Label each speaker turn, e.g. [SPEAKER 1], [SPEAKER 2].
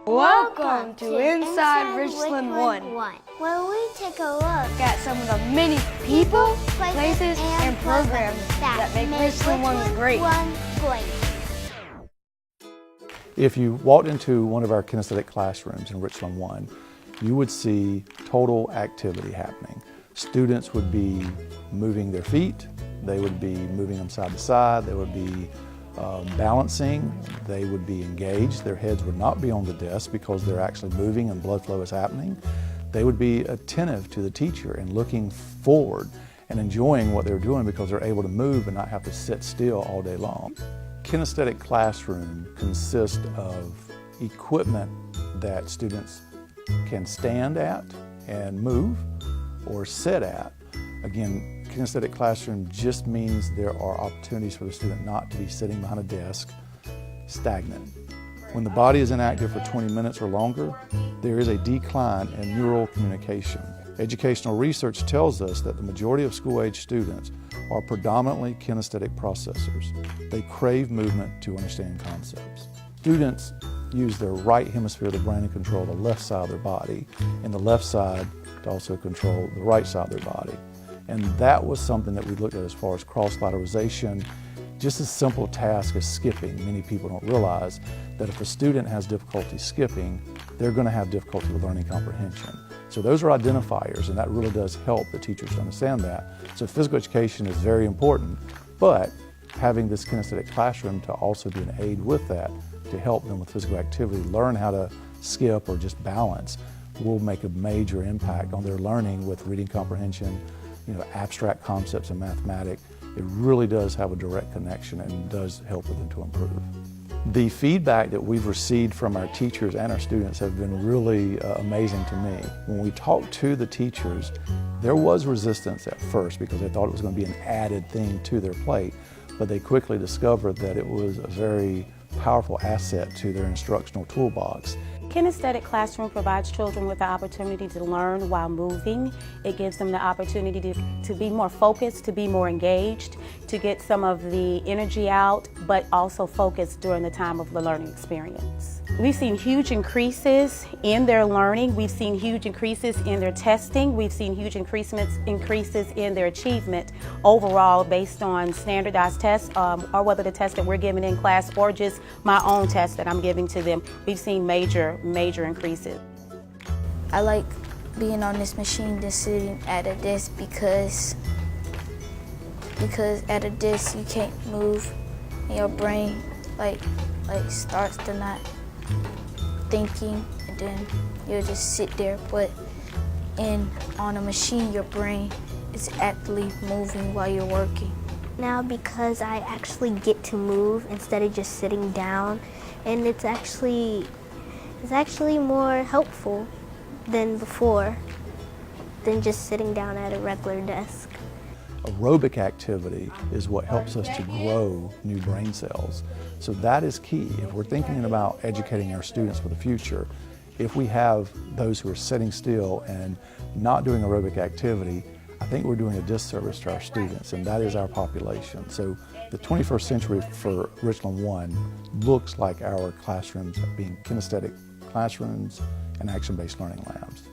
[SPEAKER 1] Welcome to Inside Richland One,
[SPEAKER 2] where we take a look
[SPEAKER 1] at some of the many people, places, and programs that make Richland One great.
[SPEAKER 3] If you walked into one of our kinesthetic classrooms in Richland One, you would see total activity happening. Students would be moving their feet, they would be moving them side to side, they would be balancing, they would be engaged, their heads would not be on the desk because they're actually moving and blood flow is happening. They would be attentive to the teacher and looking forward and enjoying what they're doing because they're able to move and not have to sit still all day long. Kinesthetic classroom consists of equipment that students can stand at and move or sit at. Again, kinesthetic classroom just means there are opportunities for the student not to be sitting behind a desk, stagnant. When the body is inactive for 20 minutes or longer, there is a decline in neural communication. Educational research tells us that the majority of school-age students are predominantly kinesthetic processors. They crave movement to understand concepts. Students use their right hemisphere of the brain to control the left side of their body, and the left side to also control the right side of their body. And that was something that we looked at as far as cross-lateralization. Just a simple task as skipping. Many people don't realize that if a student has difficulty skipping, they're going to have difficulty with learning comprehension. So those are identifiers, and that really does help the teachers to understand that. So physical education is very important, but having this kinesthetic classroom to also be an aid with that, to help them with physical activity, learn how to skip or just balance, will make a major impact on their learning with reading comprehension, abstract concepts in mathematics. It really does have a direct connection and does help with them to improve. The feedback that we've received from our teachers and our students have been really amazing to me. When we talked to the teachers, there was resistance at first because they thought it was going to be an added thing to their plate, but they quickly discovered that it was a very powerful asset to their instructional toolbox.
[SPEAKER 4] Kinesthetic classroom provides children with the opportunity to learn while moving. It gives them the opportunity to be more focused, to be more engaged, to get some of the energy out, but also focus during the time of the learning experience. We've seen huge increases in their learning. We've seen huge increases in their testing. We've seen huge increases in their achievement overall based on standardized tests or whether the test that we're giving in class or just my own test that I'm giving to them. We've seen major increases.
[SPEAKER 2] I like being on this machine than sitting at a desk because at a desk you can't move and your brain like starts to not thinking and then you'll just sit there, but on a machine your brain is actively moving while you're working.
[SPEAKER 5] Now because I actually get to move instead of just sitting down, and it's actually more helpful than before, than just sitting down at a regular desk.
[SPEAKER 3] Aerobic activity is what helps us to grow new brain cells. So that is key. If we're thinking about educating our students for the future, if we have those who are sitting still and not doing aerobic activity, I think we're doing a disservice to our students, and that is our population. So the 21st century for Richland One looks like our classrooms being kinesthetic classrooms and action-based learning labs.